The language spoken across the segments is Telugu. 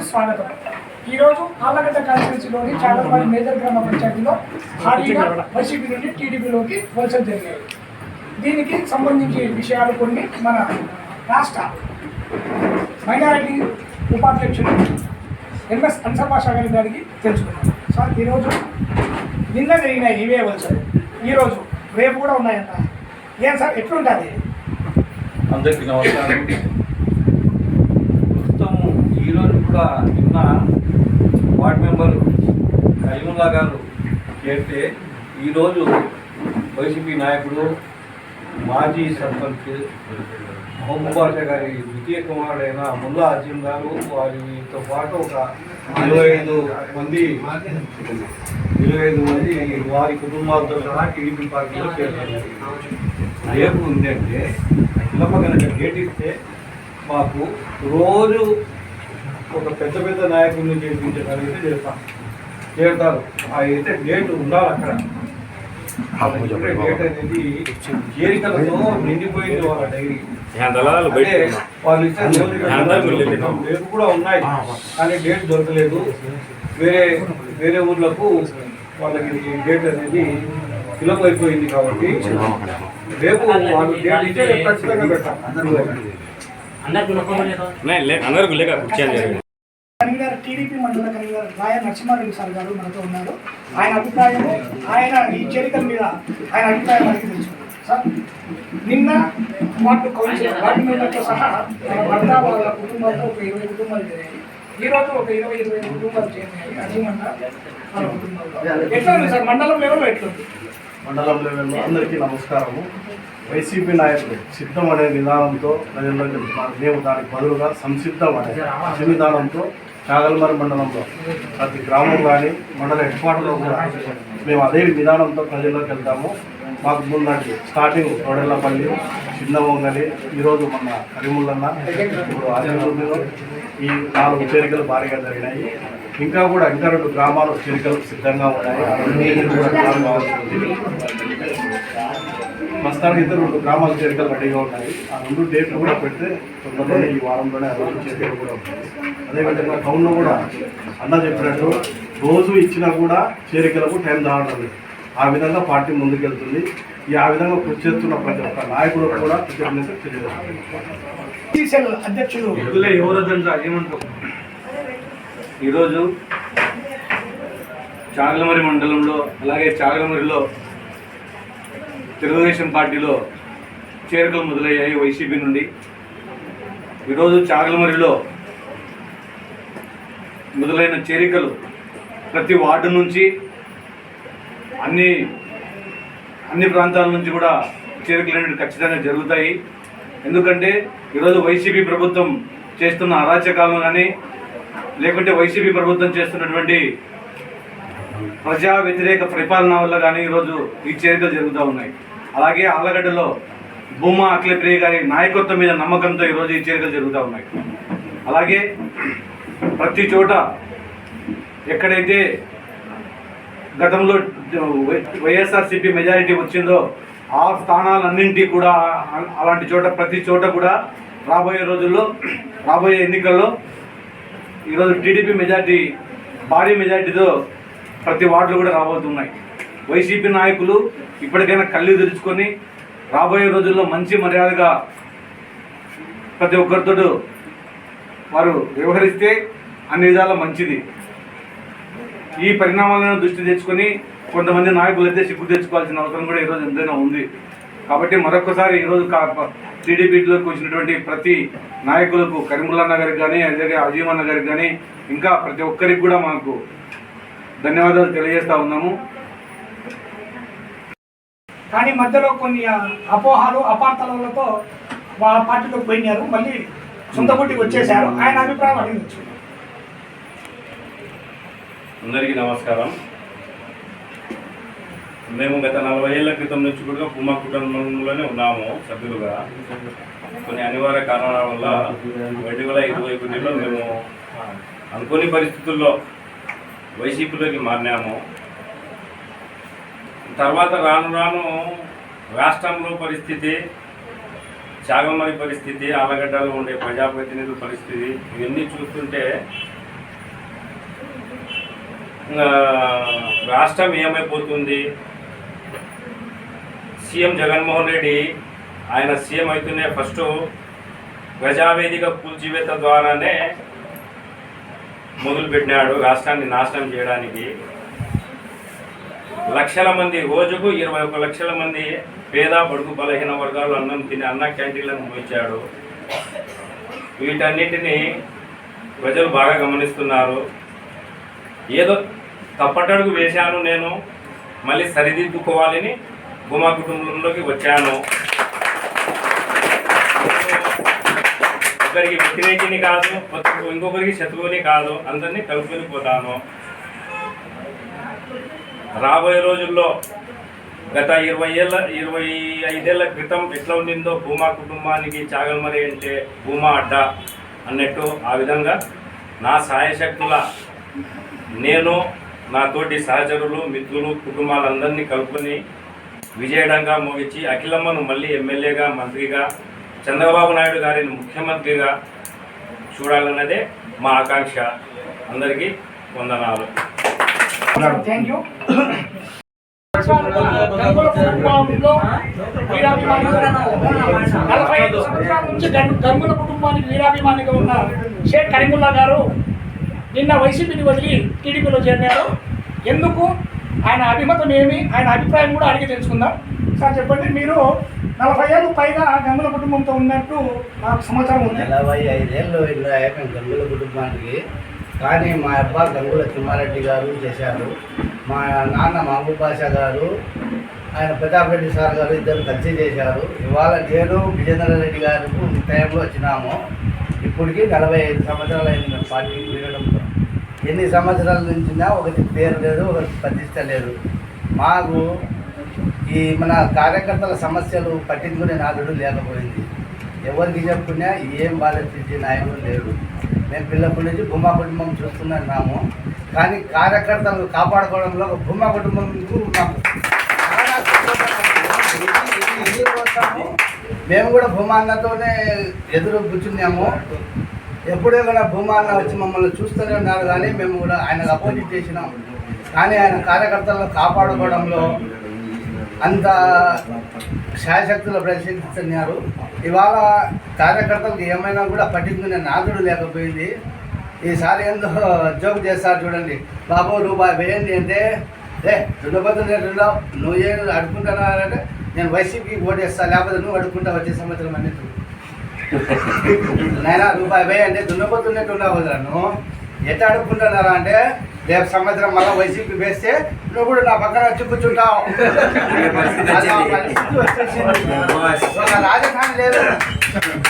స్వాగతం. ఈరోజు ఆళ్లగడ్డ కాన్స్టిట్యూన్సీలోని చాగల్వాడి మేజర్ గ్రామ పంచాయతీలో భారీగా వైసీపీ నుండి టీడీపీలోకి వలసలు జరిగాయి. దీనికి సంబంధించి విషయాలు కొన్ని మన రాష్ట్ర మైనారిటీ ఉపాధ్యక్షుడు ఎంఎస్ అన్సర్ బాషా గారికి తెలుసుకున్నాం. సార్, ఈరోజు నిన్న జరిగినాయి ఇవే వలసలు, ఈరోజు రేపు కూడా ఉన్నాయంట. ఏం సార్, ఎట్లుంటుంది? అందరికీ నమస్కారం. ప్రస్తుతం ఈరోజు కూడా నిన్న వార్డు మెంబర్ కలీముల్లా గారు చేస్తే ఈరోజు వైసీపీ నాయకుడు మాజీ సర్పంచ్ మహబూబాష గారి ద్వితీయ కుమారుడైన ముల్లా అజీం గారు వారితో పాటు ఒక 25 మంది వారి కుటుంబాలతో సహా టీడీపీ పార్టీలో చేరుతున్నారు. రేపు ఉందంటే పిల్లమ్మ కనుక డేట్ ఇస్తే మాకు రోజు ఒక పెద్ద పెద్ద నాయకుల్ని చేర్పించడానికి చేరుతారు. అయితే డేట్ ఉండాలి అక్కడ. డేట్ అనేది చేరికలతో నిండిపోయింది వాళ్ళ డైరీ. వాళ్ళు ఇచ్చే రేపు కూడా ఉన్నాయి, కానీ డేట్ దొరకలేదు. వేరే ఊర్లకు వాళ్ళకి డేట్ అనేది ఫిలప్ అయిపోయింది. కాబట్టి రేపు వాళ్ళు డేట్ ఇచ్చే ఖచ్చితంగా పెట్టాలి. కన్వీనర్ టీడీపీ మండల కన్వీనర్ రాయ నరసింహారెడ్డి సార్ గారు మనతో ఉన్నారు. ఆయన అభిప్రాయం, ఆయన ఈ చేరికల మీద ఆయన అభిప్రాయం మనకి తెలుసుకున్నారు. సార్, నిన్న వార్డు కౌన్సిలర్ వార్డు మెంబర్తో సహా భర్త వాళ్ళ కుటుంబాలతో ఒక 20 కుటుంబాలు చేరాయి. ఈరోజు ఒక 20-25 కుటుంబాలు చేరాయి. అజీమంట వాళ్ళ కుటుంబాలు ఎట్లా ఉంది సార్? మండలం లెవెల్లో ఎట్లుంది? మండలం లెవెల్లో అందరికీ నమస్కారము. వైసీపీ నాయకులు సిద్ధం అనే విధానంతో ప్రజల్లోకి వెళ్తున్నారు. మేము దానికి బదులుగా సంసిద్ధం అనే విధానంతో చాగల్మరి మండలంలో ప్రతి గ్రామం కానీ మండల హెడ్ క్వార్టర్లో కూడా మేము అదే విధానంతో ప్రజల్లోకి వెళ్తాము. మాకు ముందండి స్టార్టింగ్ తోడెల్లపల్లి, చిన్న వంగలి, ఈరోజు మన కరీముల్లన్న, ఇప్పుడు ఆదిలో ఈ 4 చేరికలు భారీగా జరిగినాయి. ఇంకా 2 గ్రామాలు చేరికలు సిద్ధంగా ఉన్నాయి. ప్రస్తుతానికి 2 గ్రామాల చేరికలు రెడీగా ఉన్నాయి. ఆ 2 డేట్లు కూడా పెడితే తొందరలోనే ఈ వారంలోనే ఆ 2 చేరికలు కూడా ఉంటాయి. అదేవిధంగా టౌన్లో కూడా అన్న చెప్పినట్టు రోజు ఇచ్చినా కూడా చేరికలకు టైం రావడం లేదు. ఆ విధంగా పార్టీ ముందుకెళ్తుంది. ఆ విధంగా కృషి చేస్తున్న ప్రతి ఒక్క నాయకుడు కూడా అధ్యక్షులు ఈరోజు చాగల్మరి మండలంలో అలాగే చాగల్మరిలో తెలుగుదేశం పార్టీలో చేరికలు మొదలయ్యాయి వైసీపీ నుండి. ఈరోజు చాగల్మరిలో మొదలైన చేరికలు ప్రతి వార్డు నుంచి అన్ని ప్రాంతాల నుంచి కూడా చేరికలు అనేవి ఖచ్చితంగా జరుగుతాయి. ఎందుకంటే ఈరోజు వైసీపీ ప్రభుత్వం చేస్తున్న అరాచకాలను కానీ లేకుంటే వైసీపీ ప్రభుత్వం చేస్తున్నటువంటి ప్రజా వ్యతిరేక పరిపాలన వల్ల కానీ ఈరోజు ఈ చేరికలు జరుగుతూ ఉన్నాయి. అలాగే ఆళ్లగడ్డలో భూమా అఖిలప్రియ గారి నాయకత్వం మీద నమ్మకంతో ఈరోజు ఈ చేరికలు జరుగుతూ ఉన్నాయి. అలాగే ప్రతి చోట ఎక్కడైతే గతంలో వైఎస్ఆర్సీపీ మెజారిటీ వచ్చిందో ఆ స్థానాలన్నింటినీ కూడా అలాంటి చోట ప్రతి చోట కూడా రాబోయే ఎన్నికల్లో ఈరోజు టీడీపీ మెజారిటీ భారీ మెజారిటీతో ప్రతి వార్డులు కూడా రాబోతున్నాయి. వైసీపీ నాయకులు ఇప్పటికైనా కళ్ళు తెరుచుకొని రాబోయే రోజుల్లో మంచి మర్యాదగా ప్రతి ఒక్కరితో వారు వ్యవహరిస్తే అన్ని విధాలా మంచిది. ఈ పరిణామాలను దృష్టి తెచ్చుకొని కొంతమంది నాయకులు అయితే సిగ్గు తెచ్చుకోవాల్సిన అవసరం కూడా ఈరోజు ఎంతైనా ఉంది. కాబట్టి మరొకసారి ఈరోజు టీడీపీలోకి వచ్చినటువంటి ప్రతి నాయకులకు కరీముల్లన్న గారికి కానీ అలాగే అజీం అన్న గారికి కానీ ఇంకా ప్రతి ఒక్కరికి కూడా మాకు ధన్యవాదాలు తెలియజేస్తూ ఉన్నాము. కానీ మధ్యలో కొన్ని అపోహాలు అపార్థాలతో వాళ్ళ పార్టీలోకి పోయినారు, మళ్ళీ సొంత గుడికి వచ్చేసారు. ఆయన అభిప్రాయం అడిగి. అందరికీ నమస్కారం. మేము గత 40 ఏళ్ల క్రితం నుంచి కూడా భూమా కుటుంబంలోనే ఉన్నాము సభ్యులుగా. కొన్ని అనివార్య కారణాల వల్ల 2021లో మేము అనుకోని పరిస్థితుల్లో వైసీపీలోకి మారినాము. తర్వాత రాను రాష్ట్రంలో పరిస్థితి, చాగల్మరి పరిస్థితి, ఆళ్లగడ్డలో ఉండే ప్రజాప్రతినిధుల పరిస్థితి ఇవన్నీ చూస్తుంటే ఇంకా రాష్ట్రం ఏమైపోతుంది, సీఎం జగన్మోహన్ రెడ్డి ఆయన సీఎం అవుతూనే ఫస్ట్ ప్రజావేదిక కూల్చివేత ద్వారానే మొదలుపెట్టినాడు రాష్ట్రాన్ని నాశనం చేయడానికి. లక్షల మంది, రోజుకు 21 లక్షల మంది పేద బడుగు బలహీన వర్గాలు అన్నం తిని అన్న క్యాంటీన్లను మూయించాడు. వీటన్నిటిని ప్రజలు బాగా గమనిస్తున్నారు. ఏదో తప్పటడుగు వేశాను, నేను మళ్ళీ సరిదిద్దుకోవాలని భూమా కుటుంబంలోకి వచ్చాను. ఒకరికి వ్యతిరేకిని కాదు, ఇంకొకరికి శత్రువుని కాదు, అందరినీ కలుపుకొని పోతాను. రాబోయే రోజుల్లో గత 25 ఏళ్ల క్రితం ఎట్లా ఉండిందో భూమా కుటుంబానికి చాగల్మరి అంటే భూమా అడ్డా అన్నట్టు, ఆ విధంగా నా సాయశక్తుల నేను నాతోటి సహచరులు, మిత్రులు, కుటుంబాలందరినీ కలుపుకొని విజయడంగా మోగించి అఖిలమ్మను మళ్ళీ ఎమ్మెల్యేగా, మంత్రిగా, చంద్రబాబు నాయుడు గారిని ముఖ్యమంత్రిగా చూడాలన్నదే మా ఆకాంక్ష. అందరికీ వందనాలు. Thank you. గంగుల కుటుంబంలో వీరాభిమానిగా 45 సంవత్సరాల నుంచి గంగుల కుటుంబానికి వీరాభిమానిగా ఉన్న షేక్ కరీముల్లా గారు నిన్న వైసీపీని వదిలి టీడీపీలో చేరినారు. ఎందుకు, ఆయన అభిమతం ఏమి, ఆయన అభిప్రాయం కూడా అడిగి తెలుసుకుందాం. సార్ చెప్పండి, మీరు 40 ఏళ్ళు పైగా గంగుల కుటుంబంతో ఉన్నట్టు నాకు సమాచారం ఉంది. 45 ఏళ్ళు మేము గంగుల కుటుంబానికి. కానీ మా అబ్బా గంగుల తిమ్మారెడ్డి గారు చేశారు, మా నాన్న మహబూబ్ బాషా గారు, ఆయన ప్రతాప్ రెడ్డి సార్ గారు ఇద్దరు కలిసి చేశారు. ఇవాళ నేను విజేంద్ర రెడ్డి గారు టైంలో వచ్చినాము. ఇప్పటికి 45 సంవత్సరాలు అయింది మేము పార్టీకి వెళ్ళడంతో. ఎన్ని సంవత్సరాల నుంచినా ఒకటి పేరు లేదు, ఒకటి ప్రతిష్ట లేదు. మాకు ఈ మన కార్యకర్తల సమస్యలు పట్టించుకునే నాదుడు లేకపోయింది. ఎవరికి చెప్పుకున్నా ఏం బాధ తీర్చే నాయకుడు లేడు. మేము పిల్లప్పటి నుంచి భూమా కుటుంబం చూస్తున్నాము. కానీ కార్యకర్తలు కాపాడుకోవడంలో భూమా కుటుంబం మాకు మేము కూడా భూమా అన్నతోనే ఎదురు కూర్చున్నాము. ఎప్పుడే కూడా భూమా అన్న వచ్చి మమ్మల్ని చూస్తూనే ఉన్నారు. కానీ మేము కూడా ఆయనకు అపోజిట్ చేసినాం. కానీ ఆయన కార్యకర్తలను కాపాడుకోవడంలో అంత శాయశక్తులు ప్రదర్శిస్తున్నారు. ఇవాళ కార్యకర్తలకు ఏమైనా కూడా పట్టించుకునే నాదుడు లేకపోయింది. ఈసారి ఏందో జోక్ చేస్తారు చూడండి, బాబు రూపాయి వేయండి అంటే దున్నపోతున్నా నువ్వు ఏం అడుక్కుంటున్నారంటే నేను వైసీపీకి ఓటేస్తా, లేకపోతే నువ్వు అడుక్కుంటా వచ్చే సంవత్సరం అన్నట్టు. నైనా రూపాయి వేయ అంటే దున్నపోతున్నట్టు ఉన్నావు కదా, నువ్వు ఎట్లా అడుక్కుంటున్నారా అంటే రేపు సంవత్సరం మళ్ళీ వైసీపీ వేస్తే నువ్వు కూడా నా పక్కన వచ్చి కూర్చుంటావు. ఒక రాజధాని లేదు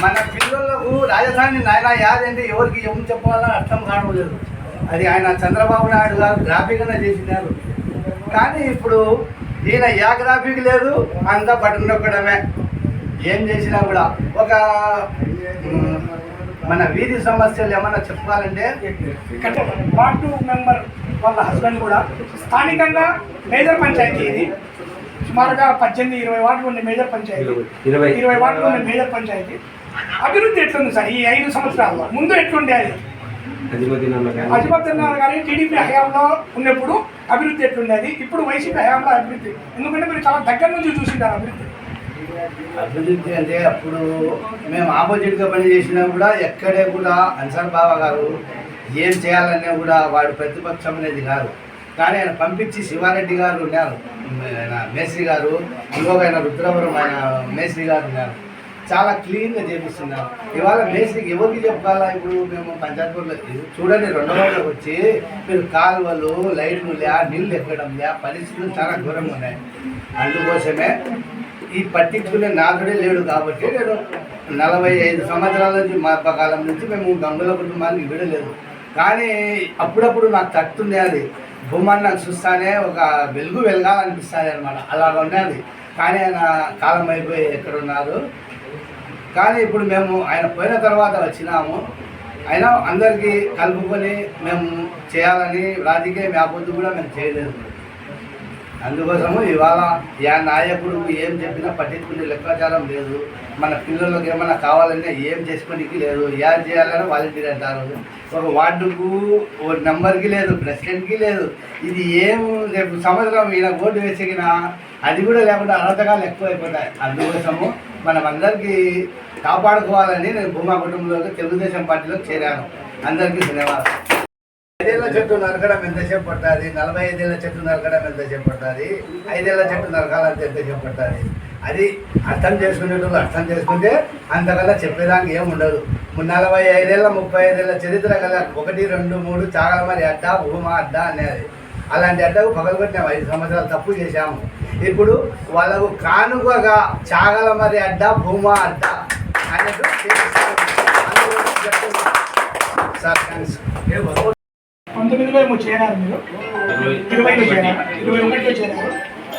మన పిల్లలకు. రాజధాని నాయన యాదంటే ఎవరికి ఏం చెప్పాలని అర్థం కావట్లేదు. అది ఆయన చంద్రబాబు నాయుడు గారు గ్రాఫిక్గా చేసినారు. కానీ ఇప్పుడు ఈయన యా గ్రాఫిక్ లేదు, అంతా బటన్ నొక్కడమే. ఏం చేసినా కూడా ఒక మన వీధి సమస్యలు ఏమన్నా చెప్పాలంటే వార్డు మెంబర్ వాళ్ళ హస్బెండ్ కూడా స్థానికంగా మేజర్ పంచాయతీ, ఇది సుమారుగా 18-20 వార్డులు ఉండే మేజర్ పంచాయతీ, 20 వార్డులు ఉండే మేజర్ పంచాయతీ. అభివృద్ధి ఎట్లుంది సార్ ఈ 5 సంవత్సరాల్లో? ముందు ఎట్లుండే అది? అజిమతుల్లా గారి టీడీపీ హయాంలో ఉన్నప్పుడు అభివృద్ధి ఎట్లుండేది, ఇప్పుడు వైసీపీ హయాంలో అభివృద్ధి? ఎందుకంటే మీరు చాలా దగ్గర నుంచి చూసింటారు అభివృద్ధి. అభివృద్ధి అంటే అప్పుడు మేము ఆపోజిట్గా పనిచేసినా కూడా ఎక్కడే కూడా అన్సార్ బాబా గారు ఏం చేయాలన్నా కూడా వాడు ప్రతిపక్షం అనేది కాదు. కానీ ఆయన పంపించి శివారెడ్డి గారు ఉన్నారు, ఆయన మేస్త్రి గారు, ఇంకొక ఆయన రుద్రవరం ఆయన మేస్త్రి గారు ఉన్నారు. చాలా క్లీన్గా చేపిస్తున్నారు. ఇవాళ మేస్త్రికి ఎవరికి చెప్పాలా? ఇప్పుడు మేము పంచాయతీలో చూడండి, 2వ వార్డులోకి వచ్చి మీరు కాలువలు, లైట్లు లే, నీళ్ళు ఎక్కడం లే, పరిస్థితులు చాలా ఘోరంగా ఉన్నాయి. అందుకోసమే ఈ పట్టించుకునే నాదుడే లేడు. కాబట్టి నేను 45 సంవత్సరాల నుంచి మా కాలం నుంచి మేము గంగుల కుటుంబానికి విడలేదు. కానీ అప్పుడప్పుడు నాకు తట్టుతుంది, అది భూమాన్ని నాకు చూస్తానే ఒక వెలుగు వెలగాలనిపిస్తుంది అనమాట. అలాగ ఉన్నది. కానీ ఆయన కాలం అయిపోయి ఎక్కడున్నారు. కానీ ఇప్పుడు మేము ఆయన పోయిన తర్వాత వచ్చినాము. అయినా అందరికీ కలుపుకొని మేము చేయాలని రాజకీయ వ్యాపొద్దు కూడా మేము చేయలేదు. అందుకోసము ఇవాళ యా నాయకుడు ఏం చెప్పినా పట్టించుకునే లెక్కాచారం లేదు. మన పిల్లలకు ఏమైనా కావాలన్నా ఏం చేసుకోనికి లేదు. ఏం చేయాలని వాలంటీర్ అంటారు. ఒక వార్డుకు ఒక నెంబర్కి లేదు, ప్రెసిడెంట్కి లేదు. ఇది ఏం రేపు సంవత్సరం ఈయన ఓటు వేసినా అది కూడా లేకుండా అనర్థకాలు ఎక్కువైపోతాయి. అందుకోసము మనం అందరికీ కాపాడుకోవాలని నేను భూమా కుటుంబంలోకి తెలుగుదేశం పార్టీలోకి చేరాను. అందరికీ ధన్యవాదాలు. 5 ఏళ్ల చెట్టు నరకడం ఎంతసేపు పడుతుంది, 45 ఏళ్ల చెట్టు నరకడం ఎంతసేపు పడుతుంది, 5 ఏళ్ల చెట్టు నరకాలంటే ఎంతసేపు పడుతుంది, అది అర్థం చేసుకునేటప్పుడు అర్థం చేసుకుంటే అంతకల్లా చెప్పేదానికి ఏం ఉండదు. 45 ఏళ్ళ 35 ఏళ్ళ చరిత్ర గల 1, 2, 3 చాగలమరి అడ్డ, భూమా అడ్డ అనేది. అలాంటి అడ్డకు పగలగొట్టినాము. 5 సంవత్సరాలు తప్పు చేశాము. ఇప్పుడు వాళ్ళకు కానుకగా చాగలమరి అడ్డ, భూమా అడ్డ అన్నట్టు సార్. థ్యాంక్స్. 19లో చేరారు మీరు, 20లో చేరారు, 21లో చేరారు.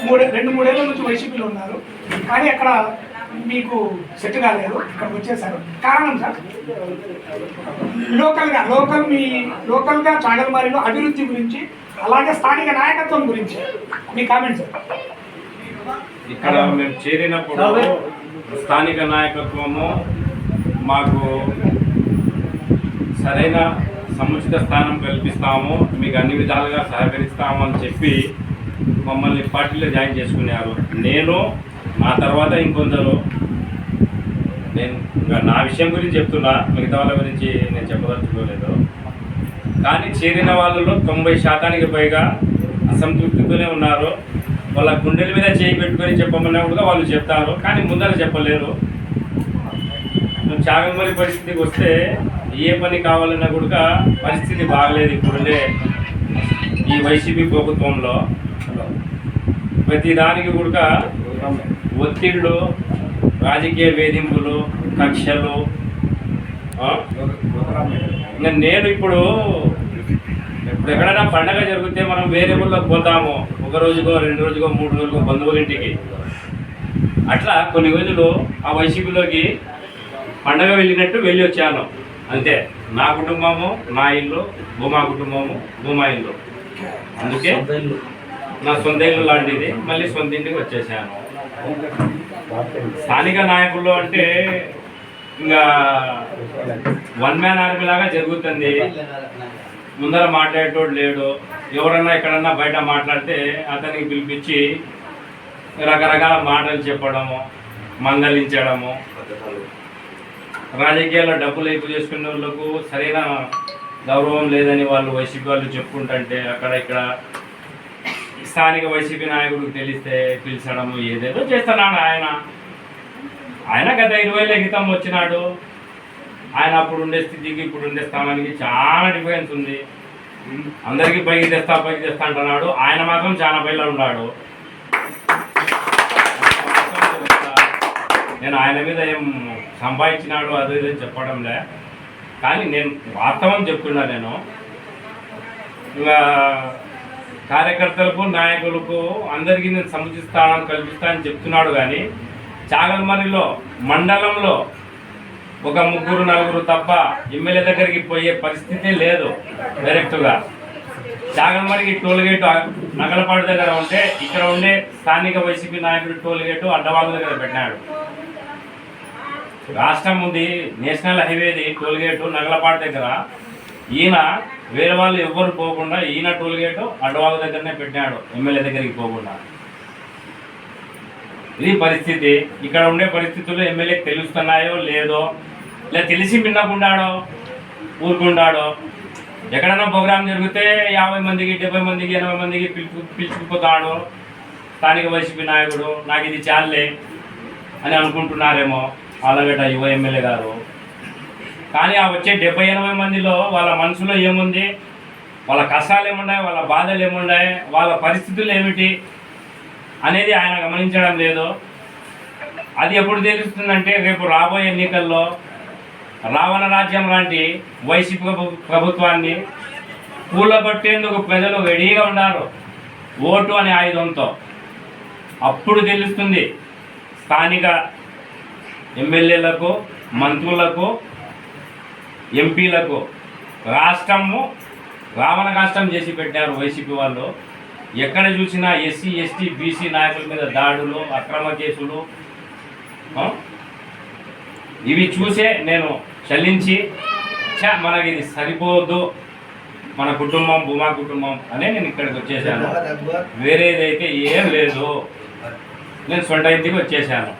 2-3 ఏళ్ళ నుంచి వైసీపీలో ఉన్నారు. కానీ అక్కడ మీకు సెట్ కాలేదు, ఇక్కడికి వచ్చేసారు. కారణం సార్, లోకల్గా చాగలమరిలో అభివృద్ధి గురించి, అలాగే స్థానిక నాయకత్వం గురించి మీ కామెంట్ సార్. ఇక్కడ మేము చేరినప్పుడు స్థానిక నాయకత్వము మాకు సరైన సముచిత స్థానం కల్పిస్తాము, మీకు అన్ని విధాలుగా సహకరిస్తాము అని చెప్పి మమ్మల్ని పార్టీలో జాయిన్ చేసుకున్నారు. నేను నా తర్వాత ఇంకొందరు, నేను నా విషయం గురించి చెప్తున్నా, మిగతా వాళ్ళ గురించి నేను చెప్పదలుచుకోలేదు. కానీ చేరిన వాళ్ళలో 90% పైగా అసంతృప్తితోనే ఉన్నారు. వాళ్ళ గుండెల మీద చేయి పెట్టుకొని చెప్పమన్నా కూడా వాళ్ళు చెప్తారు, కానీ ముందర చెప్పలేరు. చాగలమరి పరిస్థితికి వస్తే ఏ పని కావాలన్నా కూడా పరిస్థితి బాగలేదు. ఇప్పుడుండే ఈ వైసీపీ ప్రభుత్వంలో ప్రతి దానికి కూడా ఒత్తిళ్ళు, రాజకీయ వేధింపులు, కక్షలు. ఇంకా నేను ఇప్పుడు ఎక్కడైనా పండగ జరిగితే మనం వేరే ఊళ్ళోకి పోతాము, 1 రోజుకో 2 రోజుకో 3 రోజుకో బంధువుల ఇంటికి. అట్లా కొన్ని రోజులు ఆ వైసీపీలోకి పండగ వెళ్ళినట్టు వెళ్ళి వచ్చాను అంతే. నా కుటుంబము నా ఇల్లు, భూమా కుటుంబము భూమా ఇల్లు. అందుకే నా సొంత ఇల్లు లాంటిది, మళ్ళీ సొంత ఇంటికి వచ్చేసాను. స్థానిక నాయకులు అంటే ఇంకా 1 మ్యాన్ ఆర్మీ లాగా జరుగుతుంది. ముందర మాట్లాడేటోడు లేడు. ఎవరన్నా ఎక్కడన్నా బయట మాట్లాడితే అతనికి పిలిపించి రకరకాల మాటలు చెప్పడము, మందలించడము. రాజకీయాల్లో డబ్బులు ఎక్కువ చేసుకునే వాళ్ళకు సరైన గౌరవం లేదని వాళ్ళు వైసీపీ వాళ్ళు చెప్పుకుంటుంటే అక్కడ ఇక్కడ స్థానిక వైసీపీ నాయకుడికి తెలిస్తే పిలిచడము, ఏదేదో చేస్తున్నాడు ఆయన గత 20 ఏళ్ళ క్రితం వచ్చినాడు. ఆయన అప్పుడు ఉండే స్థితికి ఇప్పుడు ఉండే స్థానానికి చాలా డిఫరెన్స్ ఉంది. అందరికీ పైకి తెస్తా అంటున్నాడు, ఆయన మాత్రం చాలా పైలో ఉన్నాడు. నేను ఆయన మీద ఏం సంపాదించినాడు అది ఇది చెప్పడంలే, కానీ నేను వాస్తవం చెప్తున్నా. నేను ఇంకా కార్యకర్తలకు నాయకులకు అందరికీ నేను సముచిత స్థానం కల్పిస్తానని చెప్తున్నాడు. కానీ చాగలమరిలో మండలంలో ఒక 3-4 తప్ప ఎమ్మెల్యే దగ్గరికి పోయే పరిస్థితి లేదు. డైరెక్ట్గా చాగలమరికి టోల్గేటు నగలపాడు దగ్గర ఉంటే ఇక్కడ ఉండే స్థానిక వైసీపీ నాయకుడు టోల్గేటు అడ్డవాగు దగ్గర పెట్టినాడు. రాష్ట్రం ఉంది, నేషనల్ హైవేది టోల్గేటు నగలపాడు దగ్గర. ఈయన వేరే వాళ్ళు ఎవ్వరు పోకుండా ఈయన టోల్గేటు అడ్డవాగు దగ్గరనే పెట్టినాడు, ఎమ్మెల్యే దగ్గరికి పోకుండా. ఇది పరిస్థితి. ఇక్కడ ఉండే పరిస్థితుల్లో ఎమ్మెల్యేకి తెలుస్తున్నాయో లేదో, లేదా తెలిసి విన్నకుండాడో ఊరుకుండాడో. ఎక్కడైనా ప్రోగ్రాం జరిగితే 50 మందికి 70 మందికి 80 మందికి పిలుచుకుపోతాడు స్థానిక వైసీపీ నాయకుడు. నాకు ఇది చాలే అని అనుకుంటున్నారేమో ఆలగడ్డ యువ ఎమ్మెల్యే గారు. కానీ ఆ వచ్చే 70-80 మందిలో వాళ్ళ మనసులో ఏముంది, వాళ్ళ కష్టాలు ఏమున్నాయి, వాళ్ళ బాధలు ఏమున్నాయి, వాళ్ళ పరిస్థితులు ఏమిటి అనేది ఆయన గమనించడం లేదు. అది ఎప్పుడు తెలుస్తుందంటే రేపు రాబోయే ఎన్నికల్లో రావణ రాజ్యం లాంటి వైసీపీ ప్రభుత్వాన్ని కూలగొట్టేందుకు ప్రజలు రెడీగా ఉన్నారు, ఓటు అనే ఆయుధంతో. అప్పుడు తెలుస్తుంది స్థానిక ఎమ్మెల్యేలకు, మంత్రులకు, ఎంపీలకు రాష్ట్రము రావణ రాష్ట్రం చేసి పెట్టారు వైసీపీ వాళ్ళు. ఎక్కడ చూసినా ఎస్సీ ఎస్టీ బీసీ నాయకుల మీద దాడులు, అక్రమ కేసులు. ఇవి చూసే నేను చలించి మనకి ఇది సరిపోదు, మన కుటుంబం భూమా కుటుంబం అనే నేను ఇక్కడికి వచ్చేసాను. వేరేదైతే ఏం లేదు, నేను సొంత ఇంటికి వచ్చేసాను.